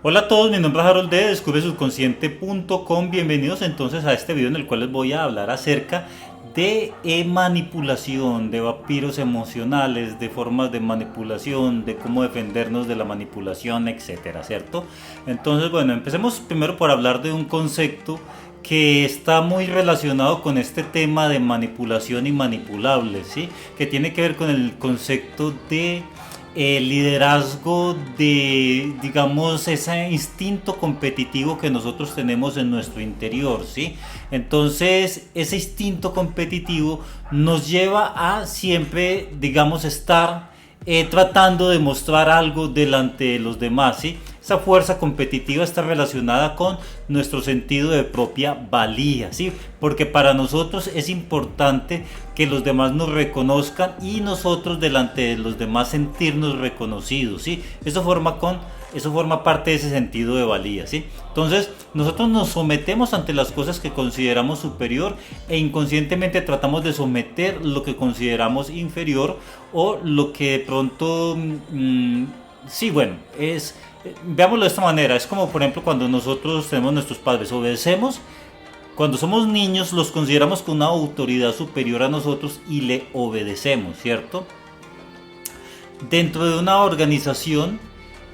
Hola a todos, mi nombre es Harold de descubresubconsciente.com. Bienvenidos entonces a este video en el cual les voy a hablar acerca de manipulación, de vampiros emocionales, de formas de manipulación, de cómo defendernos de la manipulación, etcétera, ¿cierto? Entonces, bueno, empecemos primero por hablar de un concepto que está muy relacionado con este tema de manipulación y manipulable, ¿sí? Que tiene que ver con el concepto de liderazgo, de, digamos, ese instinto competitivo que nosotros tenemos en nuestro interior, ¿sí? Entonces, ese instinto competitivo nos lleva a siempre, digamos, estar tratando de mostrar algo delante de los demás, ¿sí? Esa fuerza competitiva está relacionada con nuestro sentido de propia valía, ¿sí? Porque para nosotros es importante que los demás nos reconozcan y nosotros delante de los demás sentirnos reconocidos, ¿sí? Eso forma parte de ese sentido de valía, ¿sí? Entonces, nosotros nos sometemos ante las cosas que consideramos superior e inconscientemente tratamos de someter lo que consideramos inferior o lo que de pronto, sí, bueno, veámoslo de esta manera, es como por ejemplo cuando nosotros tenemos nuestros padres, obedecemos. Cuando somos niños los consideramos con una autoridad superior a nosotros y le obedecemos, ¿cierto? Dentro de una organización,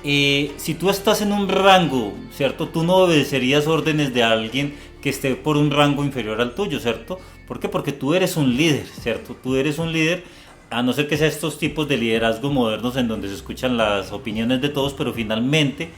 si tú estás en un rango, ¿cierto? Tú no obedecerías órdenes de alguien que esté por un rango inferior al tuyo, ¿cierto? ¿Por qué? Porque tú eres un líder, ¿cierto? Tú eres un líder, a no ser que sea estos tipos de liderazgo modernos en donde se escuchan las opiniones de todos, pero finalmente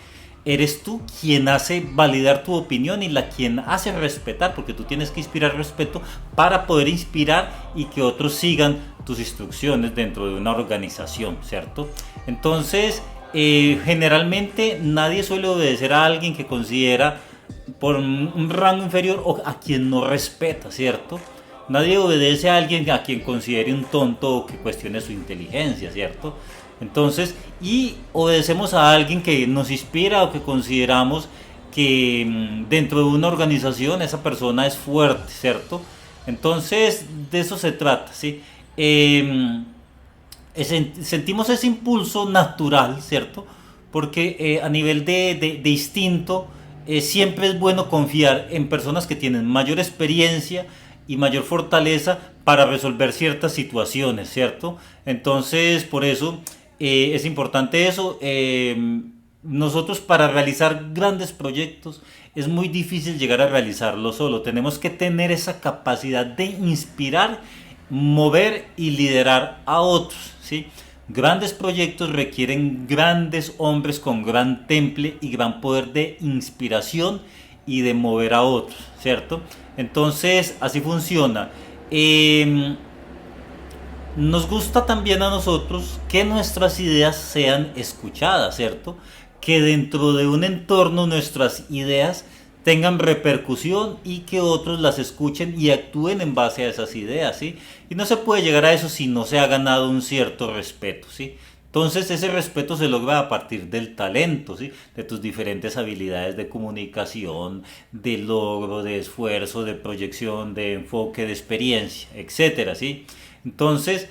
eres tú quien hace validar tu opinión y la quien hace respetar, porque tú tienes que inspirar respeto para poder inspirar y que otros sigan tus instrucciones dentro de una organización, ¿cierto? Entonces, generalmente nadie suele obedecer a alguien que considera por un rango inferior o a quien no respeta, ¿cierto? Nadie obedece a alguien a quien considere un tonto o que cuestione su inteligencia, ¿cierto? Entonces, y obedecemos a alguien que nos inspira o que consideramos que dentro de una organización esa persona es fuerte, ¿cierto? Entonces, de eso se trata, ¿sí? Sentimos ese impulso natural, ¿cierto? Porque a nivel de instinto, siempre es bueno confiar en personas que tienen mayor experiencia y mayor fortaleza para resolver ciertas situaciones, ¿cierto? Entonces, por eso es importante eso. Nosotros para realizar grandes proyectos es muy difícil llegar a realizarlo solo. Tenemos que tener esa capacidad de inspirar, mover y liderar a otros, ¿sí? Grandes proyectos requieren grandes hombres con gran temple y gran poder de inspiración y de mover a otros, ¿cierto? Entonces, así funciona. Nos gusta también a nosotros que nuestras ideas sean escuchadas, ¿cierto? Que dentro de un entorno nuestras ideas tengan repercusión y que otros las escuchen y actúen en base a esas ideas, ¿sí? Y no se puede llegar a eso si no se ha ganado un cierto respeto, ¿sí? Entonces ese respeto se logra a partir del talento, ¿sí? De tus diferentes habilidades de comunicación, de logro, de esfuerzo, de proyección, de enfoque, de experiencia, etcétera, ¿sí? Entonces,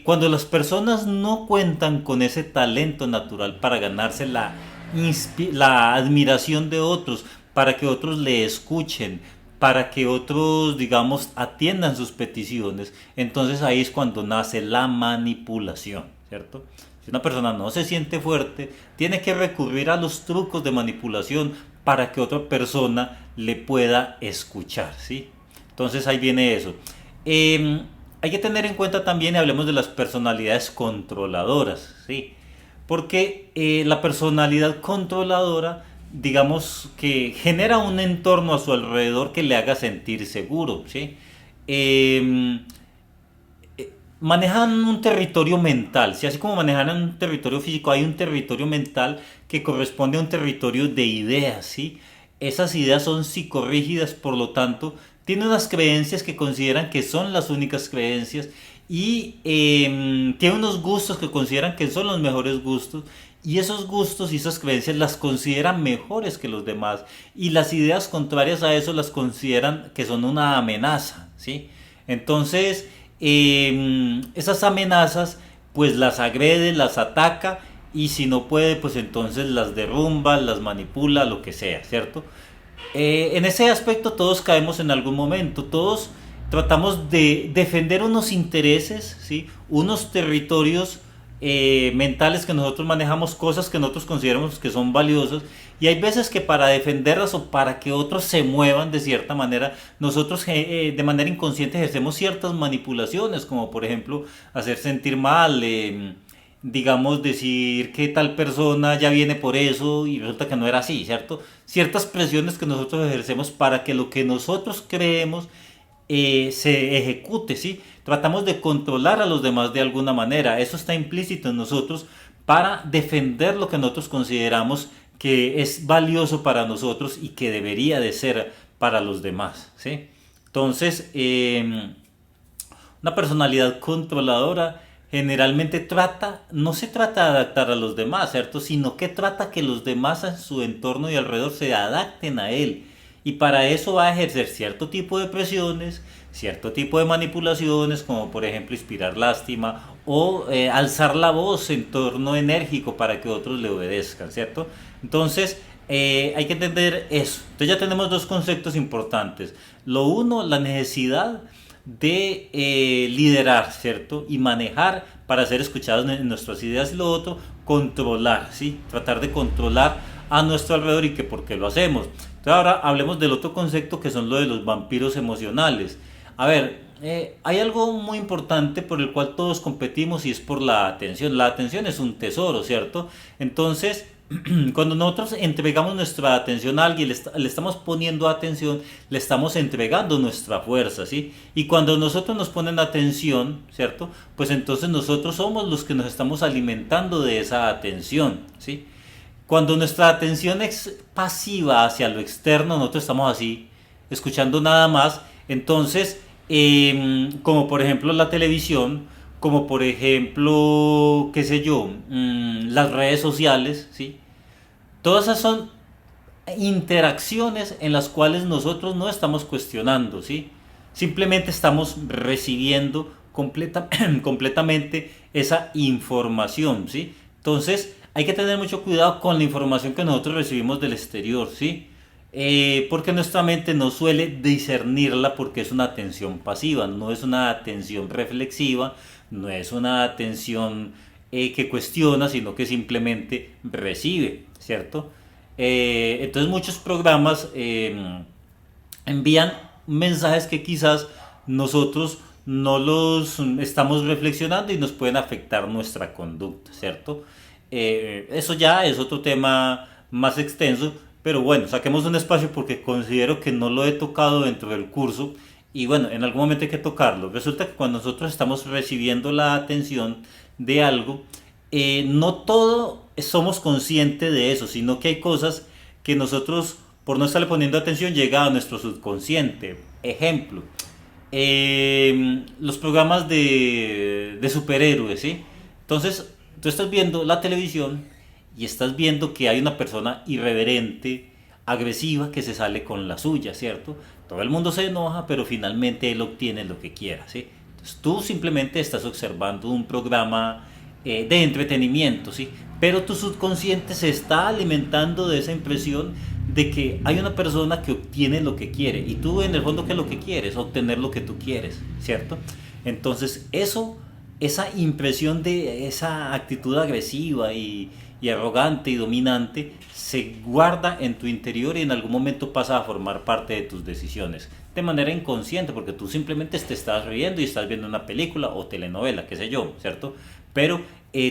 cuando las personas no cuentan con ese talento natural para ganarse la admiración de otros, para que otros le escuchen, para que otros, digamos, atiendan sus peticiones, entonces ahí es cuando nace la manipulación, ¿cierto? Si una persona no se siente fuerte, tiene que recurrir a los trucos de manipulación para que otra persona le pueda escuchar, ¿sí? Entonces ahí viene eso. Hay que tener en cuenta también, y hablemos de las personalidades controladoras, ¿sí? Porque la personalidad controladora, digamos que genera un entorno a su alrededor que le haga sentir seguro, ¿sí? Eh, Manejan un territorio mental, ¿sí? Así como manejan un territorio físico, hay un territorio mental que corresponde a un territorio de ideas, ¿sí? Esas ideas son psicorrígidas, por lo tanto, tienen unas creencias que consideran que son las únicas creencias y tienen unos gustos que consideran que son los mejores gustos y esos gustos y esas creencias las consideran mejores que los demás y las ideas contrarias a eso las consideran que son una amenaza, ¿sí? Entonces, esas amenazas pues las agrede, las ataca y si no puede, pues entonces las derrumba, las manipula, lo que sea, ¿cierto? En ese aspecto todos caemos en algún momento, todos tratamos de defender unos intereses, ¿sí? Unos territorios mentales que nosotros manejamos, cosas que nosotros consideramos que son valiosas, y hay veces que para defenderlas o para que otros se muevan de cierta manera, nosotros de manera inconsciente ejercemos ciertas manipulaciones, como por ejemplo hacer sentir mal, digamos, decir que tal persona ya viene por eso y resulta que no era así, ¿cierto? Ciertas presiones que nosotros ejercemos para que lo que nosotros creemos se ejecute, ¿sí? Tratamos de controlar a los demás de alguna manera. Eso está implícito en nosotros para defender lo que nosotros consideramos que es valioso para nosotros y que debería de ser para los demás, ¿sí? Entonces, una personalidad controladora generalmente trata, no se trata de adaptar a los demás, ¿cierto? Sino que trata que los demás en su entorno y alrededor se adapten a él. Y para eso va a ejercer cierto tipo de presiones, cierto tipo de manipulaciones, como por ejemplo inspirar lástima o alzar la voz en torno enérgico para que otros le obedezcan, ¿cierto? Entonces, hay que entender eso. Entonces ya tenemos dos conceptos importantes. Lo uno, la necesidad de liderar, ¿cierto? Y manejar para ser escuchados en nuestras ideas, y lo otro, controlar, ¿sí? Tratar de controlar a nuestro alrededor, y que por qué lo hacemos. Entonces ahora hablemos del otro concepto, que son lo de los vampiros emocionales. A ver, hay algo muy importante por el cual todos competimos, y es por la atención. La atención es un tesoro, ¿cierto? Entonces, cuando nosotros entregamos nuestra atención a alguien, le estamos poniendo atención, le estamos entregando nuestra fuerza, ¿sí? Y cuando nosotros nos ponen atención, ¿cierto? Pues entonces nosotros somos los que nos estamos alimentando de esa atención, ¿sí? Cuando nuestra atención es pasiva hacia lo externo, nosotros estamos así, escuchando nada más, entonces, como por ejemplo la televisión, como por ejemplo, qué sé yo, las redes sociales, ¿sí? Todas esas son interacciones en las cuales nosotros no estamos cuestionando, ¿sí? Simplemente estamos recibiendo completamente esa información, ¿sí? Entonces, hay que tener mucho cuidado con la información que nosotros recibimos del exterior, ¿sí? Porque nuestra mente no suele discernirla, porque es una atención pasiva, no es una atención reflexiva, no es una atención que cuestiona, sino que simplemente recibe, ¿cierto? Entonces muchos programas envían mensajes que quizás nosotros no los estamos reflexionando y nos pueden afectar nuestra conducta, ¿cierto? Eso ya es otro tema más extenso, pero bueno, saquemos un espacio porque considero que no lo he tocado dentro del curso, y bueno, en algún momento hay que tocarlo. Resulta que cuando nosotros estamos recibiendo la atención de algo, no todo somos conscientes de eso, sino que hay cosas que nosotros, por no estarle poniendo atención, llega a nuestro subconsciente. Ejemplo, los programas de superhéroes, ¿sí? Entonces, tú estás viendo la televisión y estás viendo que hay una persona irreverente, agresiva, que se sale con la suya, ¿cierto? Todo el mundo se enoja, pero finalmente él obtiene lo que quiera, ¿sí? Entonces, tú simplemente estás observando un programa de entretenimiento, ¿sí? Pero tu subconsciente se está alimentando de esa impresión de que hay una persona que obtiene lo que quiere, y tú en el fondo, ¿qué es lo que quieres? Obtener lo que tú quieres, ¿cierto? Entonces eso, esa impresión de esa actitud agresiva y arrogante y dominante, se guarda en tu interior y en algún momento pasa a formar parte de tus decisiones de manera inconsciente, porque tú simplemente te estás riendo y estás viendo una película o telenovela, qué sé yo, ¿cierto? Pero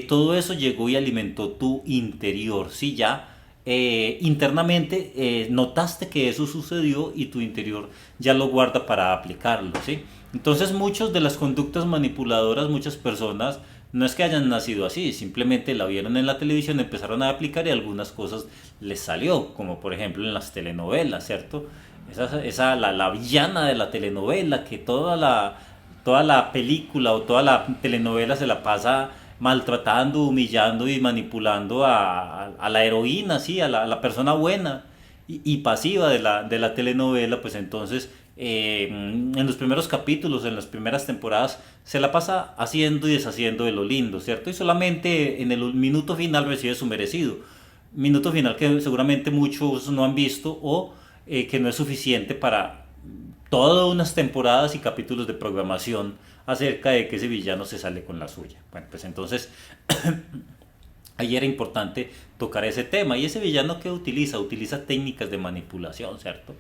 todo eso llegó y alimentó tu interior, ¿sí? Ya internamente notaste que eso sucedió, y tu interior ya lo guarda para aplicarlo, ¿sí? Entonces, muchas de las conductas manipuladoras, muchas personas no es que hayan nacido así, simplemente la vieron en la televisión, empezaron a aplicar y algunas cosas les salió, como por ejemplo en las telenovelas, ¿cierto? La villana de la telenovela, que toda la película o toda la telenovela se la pasa maltratando, humillando y manipulando a la heroína, ¿sí? A la persona buena y pasiva de la telenovela, pues entonces en los primeros capítulos, en las primeras temporadas, se la pasa haciendo y deshaciendo de lo lindo, ¿cierto? Y solamente en el minuto final recibe su merecido. Minuto final que seguramente muchos no han visto o que no es suficiente para todas unas temporadas y capítulos de programación acerca de que ese villano se sale con la suya. Bueno, pues entonces ahí era importante tocar ese tema. Y ese villano que utiliza técnicas de manipulación, ¿cierto?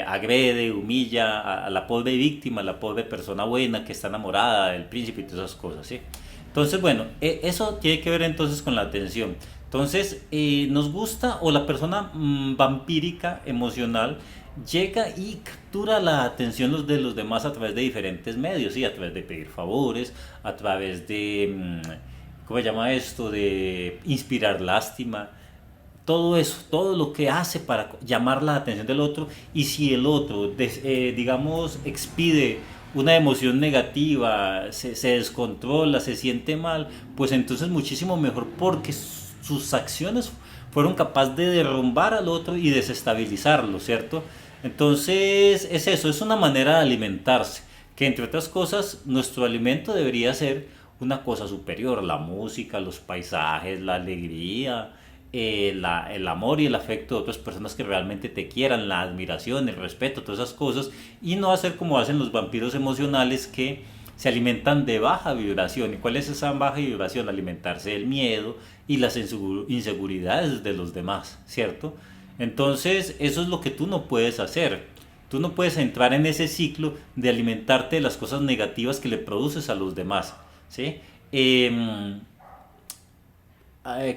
Agrede, humilla a la pobre víctima, a la pobre persona buena que está enamorada del príncipe y todas esas cosas, ¿sí? Entonces, bueno, eso tiene que ver entonces con la atención. Entonces, nos gusta o la persona vampírica emocional llega y captura la atención de los demás a través de diferentes medios, ¿sí? A través de pedir favores, a través de, ¿cómo se llama esto? De inspirar lástima, todo eso, todo lo que hace para llamar la atención del otro. Y si el otro, digamos, expide una emoción negativa, se descontrola, se siente mal, pues entonces muchísimo mejor porque sus acciones fueron capaces de derrumbar al otro y desestabilizarlo, ¿cierto? Entonces es eso, es una manera de alimentarse, que entre otras cosas nuestro alimento debería ser una cosa superior, la música, los paisajes, la alegría, el amor y el afecto de otras personas que realmente te quieran, la admiración, el respeto, todas esas cosas, y no hacer como hacen los vampiros emocionales que se alimentan de baja vibración. ¿Y cuál es esa baja vibración? Alimentarse del miedo y las inseguridades de los demás, ¿cierto? Entonces, eso es lo que tú no puedes hacer. Tú no puedes entrar en ese ciclo de alimentarte de las cosas negativas que le produces a los demás, ¿sí?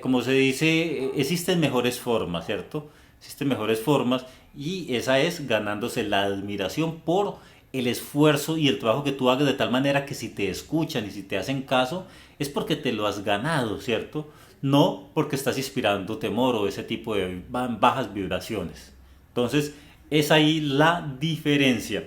Como se dice, existen mejores formas, ¿cierto? Existen mejores formas y esa es ganándose la admiración por el esfuerzo y el trabajo que tú hagas, de tal manera que si te escuchan y si te hacen caso es porque te lo has ganado, ¿cierto? No porque estás inspirando temor o ese tipo de bajas vibraciones. Entonces es ahí la diferencia.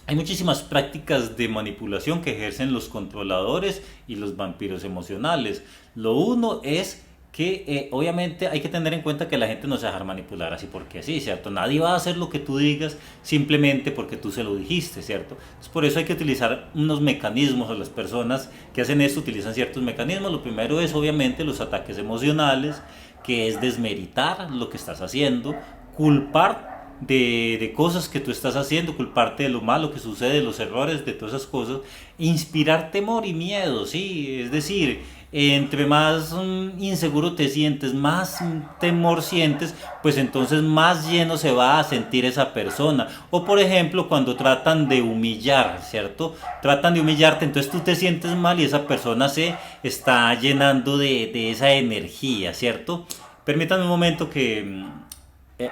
Hay muchísimas prácticas de manipulación que ejercen los controladores y los vampiros emocionales. Lo uno es que obviamente hay que tener en cuenta que la gente no se va a dejar manipular así porque así, ¿cierto? Nadie va a hacer lo que tú digas simplemente porque tú se lo dijiste, ¿cierto? Entonces, por eso hay que utilizar unos mecanismos, o las personas que hacen esto utilizan ciertos mecanismos. Lo primero es obviamente los ataques emocionales, que es desmeritar lo que estás haciendo, culpar de cosas que tú estás haciendo, culparte de lo malo que sucede, de los errores, de todas esas cosas, inspirar temor y miedo, ¿sí? Es decir, entre más inseguro te sientes, más temor sientes, pues entonces más lleno se va a sentir esa persona. O por ejemplo, cuando tratan de humillar, ¿cierto? Tratan de humillarte, entonces tú te sientes mal y esa persona se está llenando de esa energía, ¿cierto? Permítanme un momento que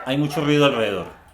hay mucho ruido alrededor.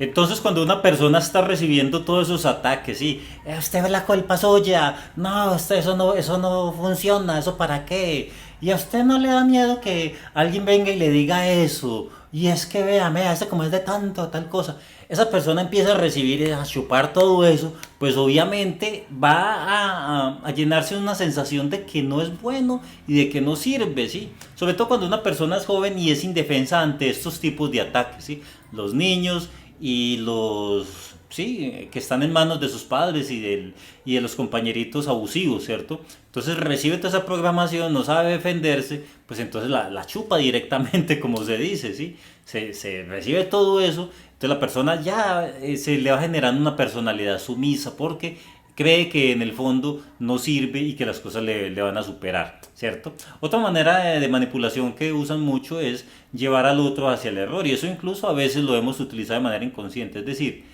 Entonces cuando una persona está recibiendo todos esos ataques, sí, usted ve la culpa suya, no, eso no funciona, eso para qué, y a usted no le da miedo que alguien venga y le diga eso, y es que vea, ese como es de tanto, tal cosa, esa persona empieza a recibir, a chupar todo eso, pues obviamente va a llenarse de una sensación de que no es bueno y de que no sirve, ¿sí? Sobre todo cuando una persona es joven y es indefensa ante estos tipos de ataques, ¿sí? Los niños y los sí, que están en manos de sus padres y de los compañeritos abusivos, ¿cierto? Entonces recibe toda esa programación, no sabe defenderse, pues entonces la chupa directamente, como se dice, ¿sí? Se recibe todo eso, entonces la persona ya se le va generando una personalidad sumisa porque cree que en el fondo no sirve y que las cosas le van a superar, ¿cierto? Otra manera de manipulación que usan mucho es llevar al otro hacia el error y eso incluso a veces lo hemos utilizado de manera inconsciente, es decir,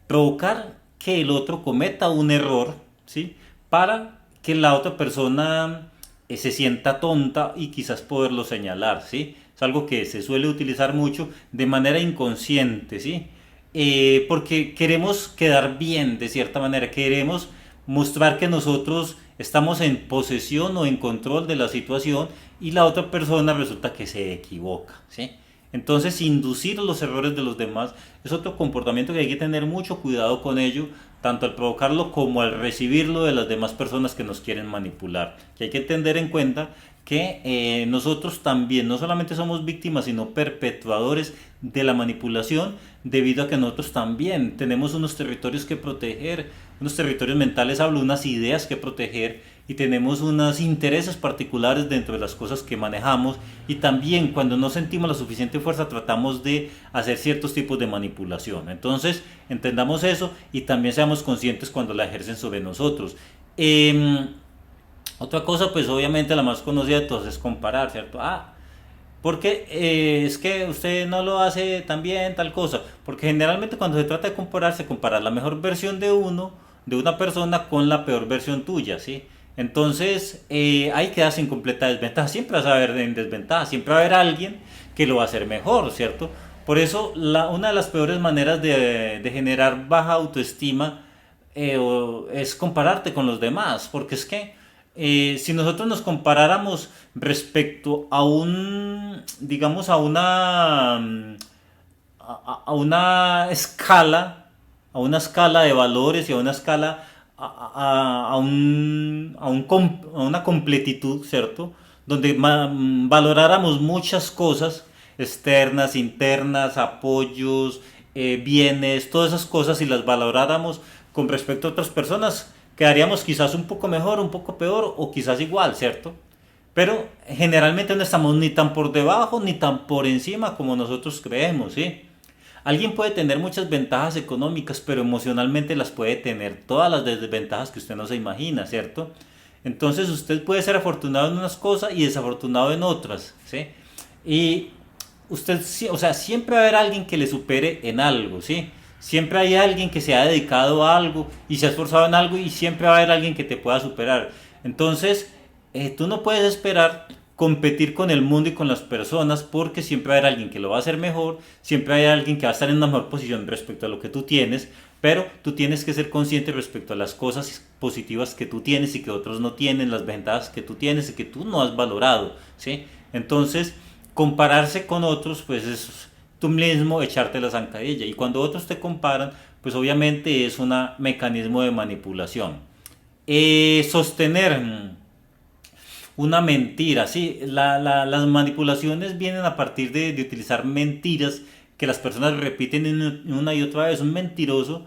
provocar que el otro cometa un error, ¿sí? Para que la otra persona se sienta tonta y quizás poderlo señalar, ¿sí? Es algo que se suele utilizar mucho de manera inconsciente, ¿sí? Porque queremos quedar bien de cierta manera, queremos mostrar que nosotros estamos en posesión o en control de la situación y la otra persona resulta que se equivoca, ¿sí? Entonces, inducir los errores de los demás es otro comportamiento que hay que tener mucho cuidado con ello, tanto al provocarlo como al recibirlo de las demás personas que nos quieren manipular. Que hay que tener en cuenta que nosotros también no solamente somos víctimas, sino perpetuadores de la manipulación, debido a que nosotros también tenemos unos territorios que proteger, unos territorios mentales, hablo, unas ideas que proteger, y tenemos unos intereses particulares dentro de las cosas que manejamos, y también cuando no sentimos la suficiente fuerza tratamos de hacer ciertos tipos de manipulación. Entonces entendamos eso y también seamos conscientes cuando la ejercen sobre nosotros. Otra cosa, pues obviamente la más conocida de todas es comparar, ¿cierto? Porque es que usted no lo hace tan bien, tal cosa. Porque generalmente cuando se trata de comparar, se compara la mejor versión de uno, de una persona, con la peor versión tuya, ¿sí? Entonces, ahí quedas en completa desventaja. Siempre vas a ver en desventaja, siempre va a haber alguien que lo va a hacer mejor, ¿cierto? Por eso, una de las peores maneras de generar baja autoestima es compararte con los demás, porque es que si nosotros nos comparáramos respecto a digamos, a una a una escala de valores y a una escala, a una completitud, ¿cierto? Donde valoráramos muchas cosas externas, internas, apoyos, bienes, todas esas cosas, y las valoráramos con respecto a otras personas, quedaríamos quizás un poco mejor, un poco peor o quizás igual, ¿cierto? Pero generalmente no estamos ni tan por debajo ni tan por encima como nosotros creemos, ¿sí? Alguien puede tener muchas ventajas económicas, pero emocionalmente las puede tener todas las desventajas que usted no se imagina, ¿cierto? Entonces usted puede ser afortunado en unas cosas y desafortunado en otras, ¿sí? Y usted, o sea, siempre va a haber alguien que le supere en algo, ¿sí? Siempre hay alguien que se ha dedicado a algo y se ha esforzado en algo, y siempre va a haber alguien que te pueda superar. Entonces, tú no puedes esperar competir con el mundo y con las personas, porque siempre va a haber alguien que lo va a hacer mejor, siempre hay alguien que va a estar en una mejor posición respecto a lo que tú tienes, pero tú tienes que ser consciente respecto a las cosas positivas que tú tienes y que otros no tienen, las ventajas que tú tienes y que tú no has valorado, ¿sí? Entonces, compararse con otros, pues es tú mismo echarte la zancadilla, y cuando otros te comparan, pues obviamente es un mecanismo de manipulación. Sostener una mentira, sí, las manipulaciones vienen a partir de utilizar mentiras que las personas repiten una y otra vez. Un mentiroso,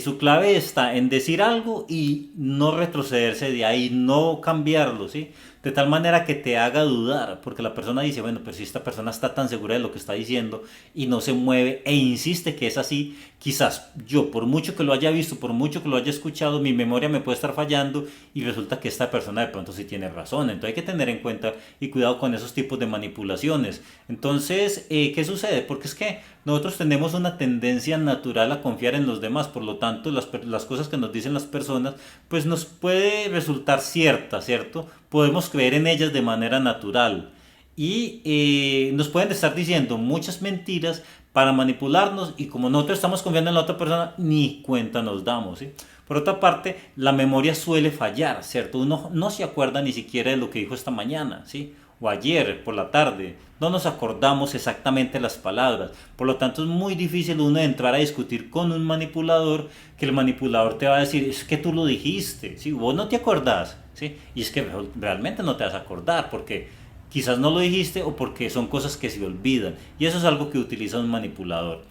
su clave está en decir algo y no retrocederse de ahí, no cambiarlo, ¿sí? De tal manera que te haga dudar, porque la persona dice, bueno, pero si esta persona está tan segura de lo que está diciendo y no se mueve e insiste que es así, quizás yo, por mucho que lo haya visto, por mucho que lo haya escuchado, mi memoria me puede estar fallando y resulta que esta persona de pronto sí tiene razón. Entonces hay que tener en cuenta y cuidado con esos tipos de manipulaciones. Entonces, ¿qué sucede? Porque es que nosotros tenemos una tendencia natural a confiar en los demás, por lo tanto las cosas que nos dicen las personas pues nos puede resultar cierta, ¿cierto? Podemos creer en ellas de manera natural, y nos pueden estar diciendo muchas mentiras para manipularnos, y como nosotros estamos confiando en la otra persona, ni cuenta nos damos, ¿sí? Por otra parte, la memoria suele fallar, ¿cierto? Uno no se acuerda ni siquiera de lo que dijo esta mañana, ¿sí? O ayer por la tarde. No nos acordamos exactamente las palabras. Por lo tanto, es muy difícil uno entrar a discutir con un manipulador, que el manipulador te va a decir, es que tú lo dijiste, ¿sí? Vos no te acordás, ¿sí? Y es que realmente no te vas a acordar, porque quizás no lo dijiste o porque son cosas que se olvidan. Y eso es algo que utiliza un manipulador.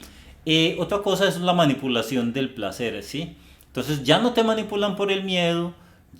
Otra cosa es la manipulación del placer, ¿sí? Entonces ya no te manipulan por el miedo,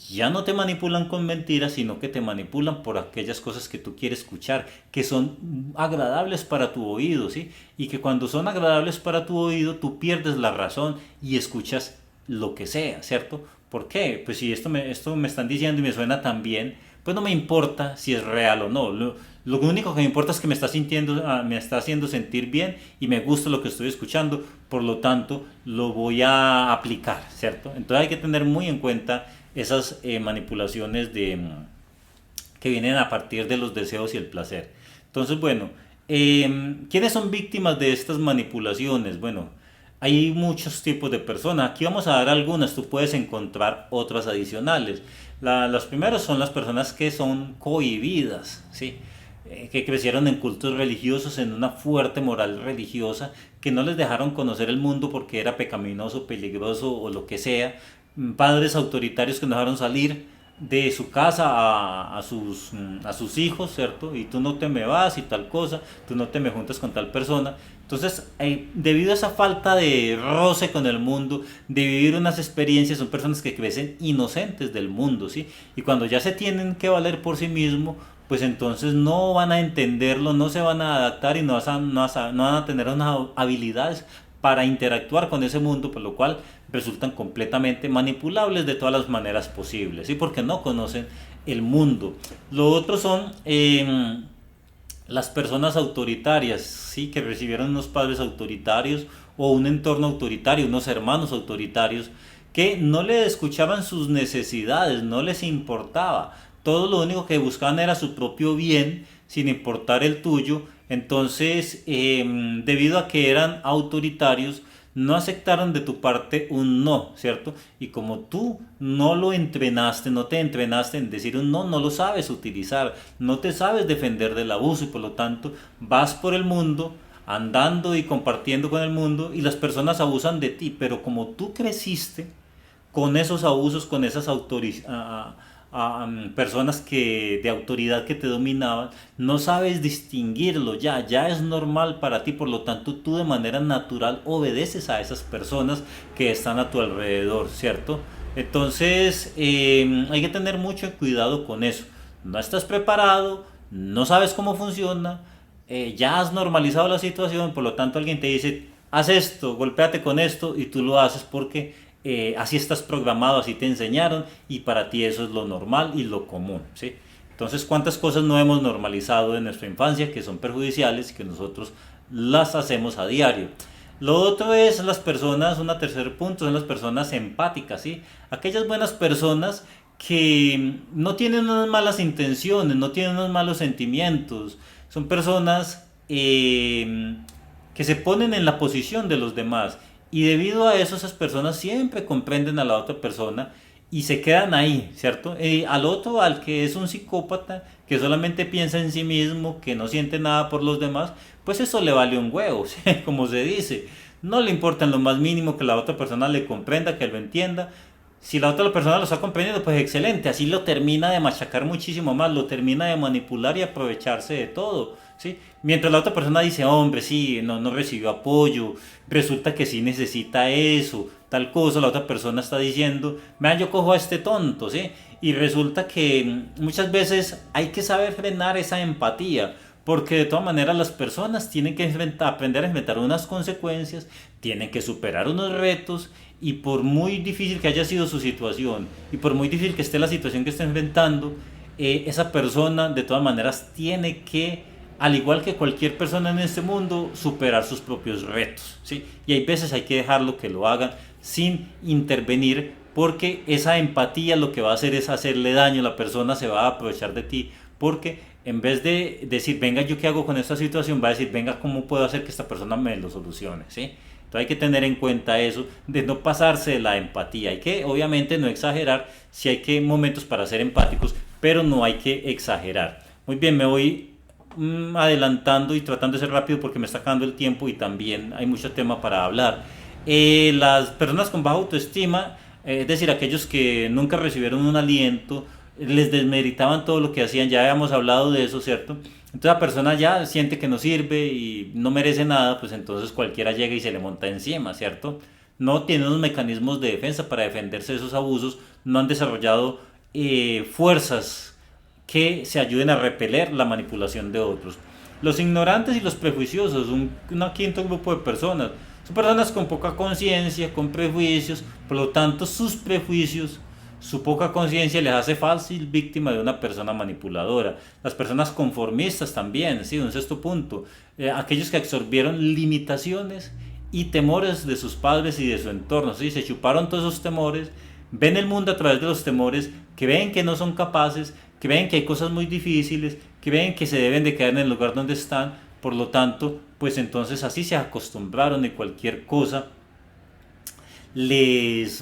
ya no te manipulan con mentiras, sino que te manipulan por aquellas cosas que tú quieres escuchar, que son agradables para tu oído, ¿sí? Y que cuando son agradables para tu oído, tú pierdes la razón y escuchas lo que sea, ¿cierto? ¿Por qué? Pues si esto me están diciendo y me suena tan bien, pues no me importa si es real o no. Lo único que me importa es que me está haciendo sentir bien y me gusta lo que estoy escuchando, por lo tanto lo voy a aplicar, ¿cierto? Entonces hay que tener muy en cuenta esas manipulaciones que vienen a partir de los deseos y el placer. Entonces, bueno, ¿quiénes son víctimas de estas manipulaciones? Bueno, hay muchos tipos de personas. Aquí vamos a dar algunas, tú puedes encontrar otras adicionales. Los primeros son las personas que son cohibidas, ¿sí? Que crecieron en cultos religiosos, en una fuerte moral religiosa, que no les dejaron conocer el mundo porque era pecaminoso, peligroso o lo que sea. Padres autoritarios que no dejaron salir de su casa a sus hijos, ¿cierto? Y tú no te me vas y tal cosa, tú no te me juntas con tal persona. Entonces, debido a esa falta de roce con el mundo, de vivir unas experiencias, son personas que crecen inocentes del mundo, ¿sí? Y cuando ya se tienen que valer por sí mismos, pues entonces no van a entenderlo, no se van a adaptar y no van a tener unas habilidades para interactuar con ese mundo, por lo cual resultan completamente manipulables de todas las maneras posibles, ¿sí? Porque no conocen el mundo. Lo otro son las personas autoritarias, ¿sí? Que recibieron unos padres autoritarios o un entorno autoritario, unos hermanos autoritarios que no le escuchaban sus necesidades, no les importaba. Todo lo único que buscaban era su propio bien, sin importar el tuyo. Entonces, debido a que eran autoritarios, no aceptaron de tu parte un no, ¿cierto? Y como tú no lo entrenaste, no te entrenaste en decir un no, no lo sabes utilizar, no te sabes defender del abuso y por lo tanto vas por el mundo andando y compartiendo con el mundo y las personas abusan de ti, pero como tú creciste con esos abusos, con esas personas que de autoridad que te dominaban, no sabes distinguirlo ya es normal para ti, por lo tanto tú de manera natural obedeces a esas personas que están a tu alrededor, ¿cierto? Entonces hay que tener mucho cuidado con eso. No estás preparado, no sabes cómo funciona, ya has normalizado la situación, por lo tanto alguien te dice, haz esto, golpéate con esto y tú lo haces porque así estás programado, así te enseñaron y para ti eso es lo normal y lo común, ¿sí? Entonces, ¿cuántas cosas no hemos normalizado en nuestra infancia que son perjudiciales y que nosotros las hacemos a diario? Lo otro es las personas, un tercer punto, son las personas empáticas, ¿sí? Aquellas buenas personas que no tienen unas malas intenciones, no tienen unos malos sentimientos, son personas que se ponen en la posición de los demás y debido a eso esas personas siempre comprenden a la otra persona y se quedan ahí, ¿cierto? Al otro, al que es un psicópata, que solamente piensa en sí mismo, que no siente nada por los demás, pues eso le vale un huevo, ¿sí? Como se dice. No le importa en lo más mínimo que la otra persona le comprenda, que lo entienda. Si la otra persona lo está comprendiendo, pues excelente, así lo termina de machacar muchísimo más, lo termina de manipular y aprovecharse de todo, ¿sí? Mientras la otra persona dice, hombre, sí, no recibió apoyo, resulta que sí necesita eso, tal cosa, la otra persona está diciendo, vean, yo cojo a este tonto, ¿sí? Y resulta que muchas veces hay que saber frenar esa empatía, porque de todas maneras las personas tienen que aprender a enfrentar unas consecuencias, tienen que superar unos retos y por muy difícil que haya sido su situación y por muy difícil que esté la situación que esté enfrentando, esa persona de todas maneras tiene que, al igual que cualquier persona en este mundo, superar sus propios retos, ¿sí? Y hay veces hay que dejarlo que lo hagan sin intervenir porque esa empatía lo que va a hacer es hacerle daño, la persona se va a aprovechar de ti porque en vez de decir, venga, ¿yo qué hago con esta situación? Va a decir, venga, ¿cómo puedo hacer que esta persona me lo solucione? ¿Sí? Entonces hay que tener en cuenta eso, de no pasarse de la empatía. Hay que, obviamente, no exagerar, si hay que momentos para ser empáticos, pero no hay que exagerar. Muy bien, me voy adelantando y tratando de ser rápido porque me está acabando el tiempo y también hay mucho tema para hablar. Las personas con baja autoestima, es decir, aquellos que nunca recibieron un aliento, les desmeritaban todo lo que hacían, ya habíamos hablado de eso, ¿cierto? Entonces la persona ya siente que no sirve y no merece nada, pues entonces cualquiera llega y se le monta encima, ¿cierto? No tienen unos mecanismos de defensa para defenderse de esos abusos, no han desarrollado fuerzas que se ayuden a repeler la manipulación de otros. Los ignorantes y los prejuiciosos, un quinto grupo de personas, son personas con poca conciencia, con prejuicios, por lo tanto sus prejuicios, su poca conciencia les hace fácil víctima de una persona manipuladora. Las personas conformistas también, ¿sí? Un sexto punto. Aquellos que absorbieron limitaciones y temores de sus padres y de su entorno, ¿sí? Se chuparon todos esos temores, ven el mundo a través de los temores, que ven que no son capaces, que ven que hay cosas muy difíciles, que ven que se deben de quedar en el lugar donde están, por lo tanto, pues entonces así se acostumbraron y cualquier cosa les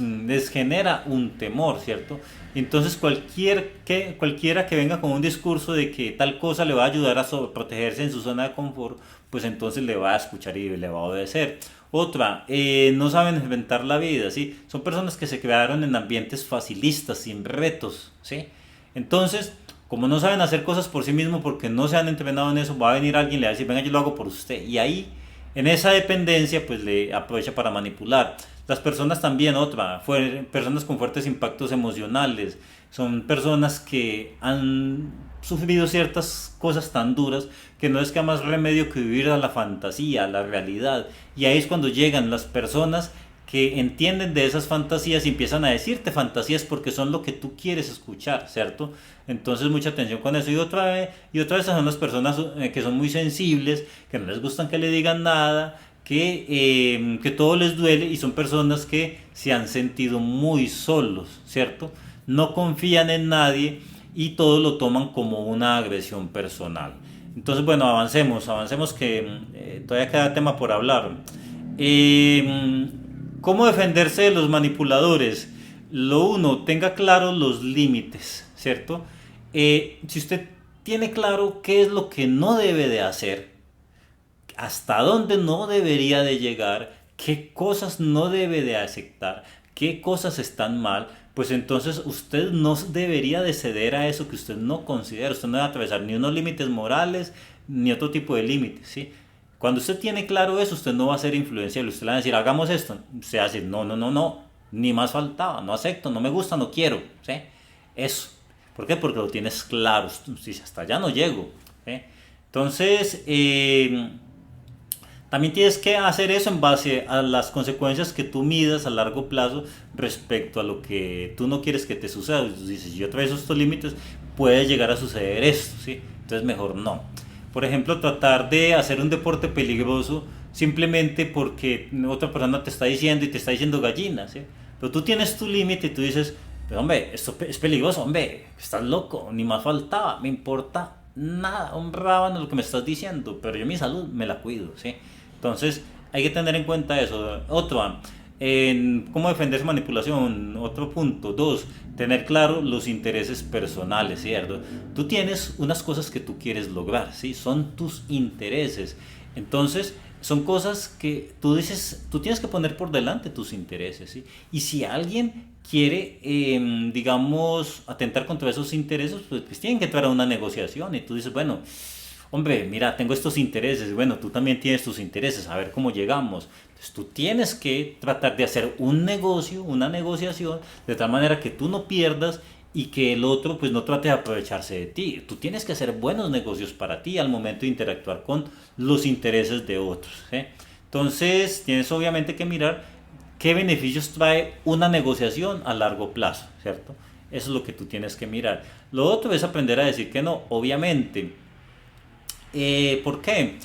genera un temor, ¿cierto? Entonces cualquiera que venga con un discurso de que tal cosa le va a ayudar a protegerse en su zona de confort, pues entonces le va a escuchar y le va a obedecer. Otra, no saben enfrentar la vida, ¿sí? Son personas que se crearon en ambientes facilistas, sin retos, ¿sí? Entonces, como no saben hacer cosas por sí mismos porque no se han entrenado en eso, va a venir alguien y le va a decir, venga, yo lo hago por usted. Y ahí, en esa dependencia, pues le aprovecha para manipular. Las personas también, otra, personas con fuertes impactos emocionales, son personas que han sufrido ciertas cosas tan duras que no les queda más remedio que vivir a la fantasía, a la realidad. Y ahí es cuando llegan las personas que entienden de esas fantasías y empiezan a decirte fantasías porque son lo que tú quieres escuchar, ¿cierto? Entonces mucha atención con eso. Y otra vez son las personas que son muy sensibles, que no les gustan que le digan nada, que todo les duele y son personas que se han sentido muy solos, ¿cierto? No confían en nadie y todo lo toman como una agresión personal. Entonces, bueno, avancemos que todavía queda tema por hablar. Eh, ¿Cómo defenderse de los manipuladores? Lo uno, tenga claro los límites, ¿cierto? Si usted tiene claro qué es lo que no debe de hacer, hasta dónde no debería de llegar, qué cosas no debe de aceptar, qué cosas están mal, pues entonces usted no debería de ceder a eso que usted no considera. Usted no debe atravesar ni unos límites morales ni otro tipo de límites, ¿sí? Cuando usted tiene claro eso, usted no va a ser influenciable. Usted le va a decir, hagamos esto. Usted va a decir, no, no, no, no, ni más faltaba, no acepto, no me gusta, no quiero, ¿sí? Eso. ¿Por qué? Porque lo tienes claro. Si hasta allá no llego, ¿sí? Entonces, también tienes que hacer eso en base a las consecuencias que tú midas a largo plazo respecto a lo que tú no quieres que te suceda. Dices, si yo atravieso estos límites, puede llegar a suceder esto, ¿sí? Entonces mejor no. Por ejemplo, tratar de hacer un deporte peligroso simplemente porque otra persona te está diciendo y te está diciendo gallina, ¿sí? Pero tú tienes tu límite y tú dices, pero hombre, esto es peligroso, hombre, estás loco, ni más faltaba, me importa nada, un rábano lo que me estás diciendo, pero yo mi salud me la cuido, ¿sí? Entonces hay que tener en cuenta eso. Otro, en cómo defenderse manipulación. Otro punto. Dos, tener claro los intereses personales, ¿cierto? Tú tienes unas cosas que tú quieres lograr, ¿sí? Son tus intereses. Entonces son cosas que tú dices, tú tienes que poner por delante tus intereses, ¿sí? Y si alguien quiere, digamos, atentar contra esos intereses, pues tienen que entrar a una negociación y tú dices, bueno, hombre, mira, tengo estos intereses, bueno, tú también tienes tus intereses, a ver cómo llegamos. Entonces tú tienes que tratar de hacer un negocio, una negociación, de tal manera que tú no pierdas y que el otro pues no trate de aprovecharse de ti. Tú tienes que hacer buenos negocios para ti al momento de interactuar con los intereses de otros, ¿eh? Entonces tienes obviamente que mirar qué beneficios trae una negociación a largo plazo, ¿cierto? Eso es lo que tú tienes que mirar. Lo otro es aprender a decir que no, obviamente. ¿Por qué?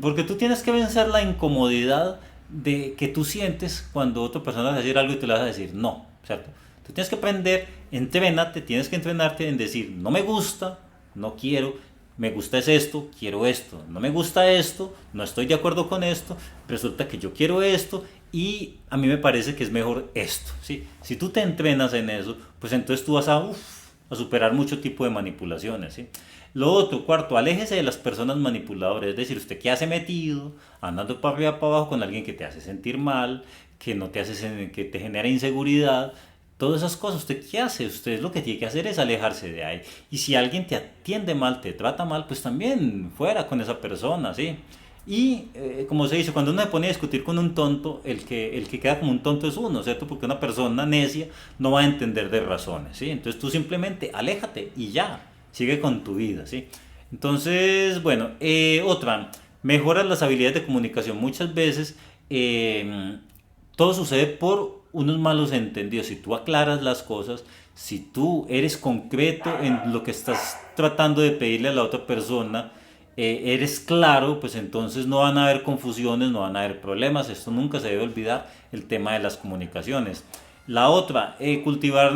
Porque tú tienes que vencer la incomodidad de que tú sientes cuando otra persona va a decir algo y tú le vas a decir no, ¿cierto? Tú tienes que aprender, entrénate, tienes que entrenarte en decir no me gusta, no quiero, me gusta es esto, quiero esto, no me gusta esto, no estoy de acuerdo con esto, resulta que yo quiero esto y a mí me parece que es mejor esto, ¿sí? Si tú te entrenas en eso, pues entonces tú vas a superar mucho tipo de manipulaciones, ¿sí? Lo otro, cuarto, aléjese de las personas manipuladoras, es decir, usted qué hace metido, andando para arriba para abajo con alguien que te hace sentir mal, que no te hace, que te genera inseguridad, todas esas cosas, ¿usted qué hace? Usted lo que tiene que hacer es alejarse de ahí. Y si alguien te atiende mal, te trata mal, pues también fuera con esa persona, ¿sí? Y como se dice, cuando uno se pone a discutir con un tonto, el que queda como un tonto es uno, ¿cierto? Porque una persona necia no va a entender de razones, ¿sí? Entonces tú simplemente aléjate y ya, sigue con tu vida, ¿sí? Entonces, bueno, otra, mejora las habilidades de comunicación. Muchas veces todo sucede por unos malos entendidos. Si tú aclaras las cosas, si tú eres concreto en lo que estás tratando de pedirle a la otra persona, eres claro, pues entonces no van a haber confusiones, no van a haber problemas. Esto nunca se debe olvidar, el tema de las comunicaciones. La otra, cultivar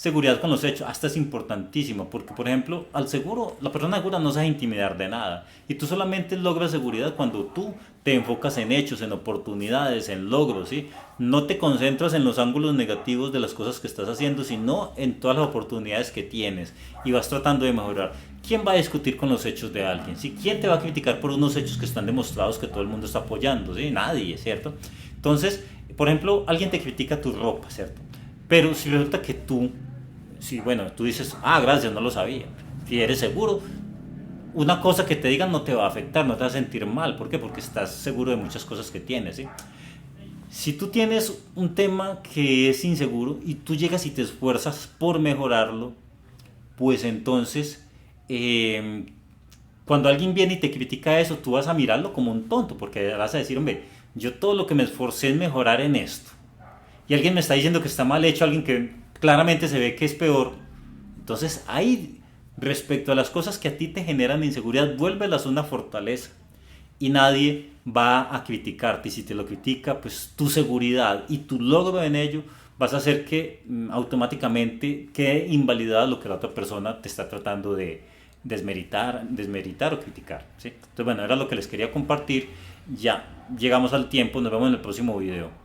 seguridad con los hechos, hasta es importantísimo, porque por ejemplo, al seguro, la persona segura no se deja intimidar de nada, y tú solamente logras seguridad cuando tú te enfocas en hechos, en oportunidades, en logros, ¿sí? No te concentras en los ángulos negativos de las cosas que estás haciendo, sino en todas las oportunidades que tienes, y vas tratando de mejorar. ¿Quién va a discutir con los hechos de alguien? ¿Sí? ¿Quién te va a criticar por unos hechos que están demostrados que todo el mundo está apoyando? ¿Sí? Nadie, ¿cierto? Entonces, por ejemplo, alguien te critica tu ropa, ¿cierto? Pero si resulta que tú, si bueno, tú dices, ah, gracias, no lo sabía. Si eres seguro, una cosa que te digan no te va a afectar, no te va a sentir mal. ¿Por qué? Porque estás seguro de muchas cosas que tienes, ¿sí? Si tú tienes un tema que es inseguro y tú llegas y te esfuerzas por mejorarlo, pues entonces, eh, cuando alguien viene y te critica eso, tú vas a mirarlo como un tonto, porque vas a decir, hombre, yo todo lo que me esforcé es mejorar en esto. Y alguien me está diciendo que está mal hecho, alguien que claramente se ve que es peor. Entonces, ahí, respecto a las cosas que a ti te generan inseguridad, vuélvelas una fortaleza. Y nadie va a criticarte. Y si te lo critica, pues tu seguridad y tu logro en ello vas a hacer que automáticamente quede invalidada lo que la otra persona te está tratando de desmeritar o criticar, ¿sí? Entonces, bueno, era lo que les quería compartir. Ya llegamos al tiempo, nos vemos en el próximo video.